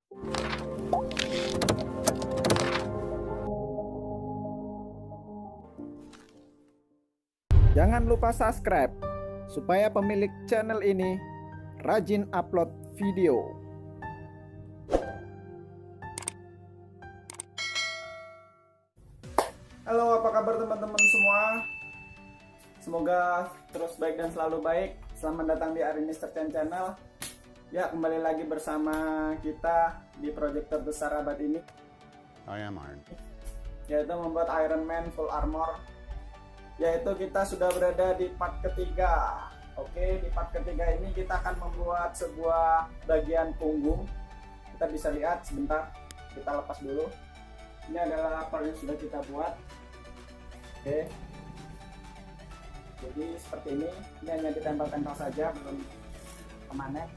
Jangan lupa subscribe supaya pemilik channel ini rajin upload video. Halo, apa kabar teman-teman semua? Semoga terus baik dan selalu baik. Selamat datang di Ari Mr. Chen Channel. Ya, kembali lagi bersama kita di proyek terbesar abad ini. I am Iron. Yaitu membuat Iron Man full armor. Yaitu kita sudah berada di part ketiga. Oke, di part ketiga ini kita akan membuat sebuah bagian punggung. Kita bisa lihat sebentar, kita lepas dulu. Ini adalah part yang sudah kita buat. Oke, jadi seperti ini hanya ditempel-tempel saja, belum kemana.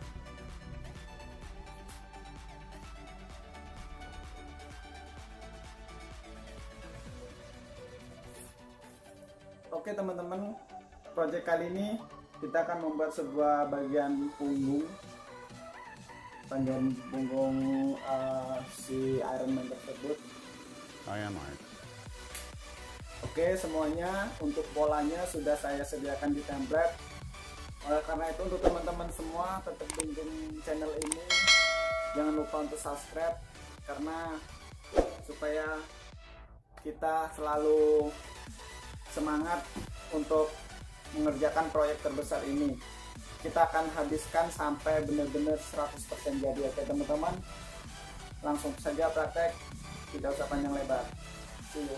Oke teman-teman, project kali ini kita akan membuat sebuah bagian punggung si Iron Man tersebut. I am Iron. Oke, semuanya untuk polanya sudah saya sediakan di template. Oleh karena itu untuk teman-teman semua tetap dukung channel ini, jangan lupa untuk subscribe karena supaya kita selalu semangat untuk mengerjakan proyek terbesar ini. Kita akan habiskan sampai benar-benar 100% jadi. Oke teman-teman, langsung saja praktek, tidak usah panjang lebar. See you.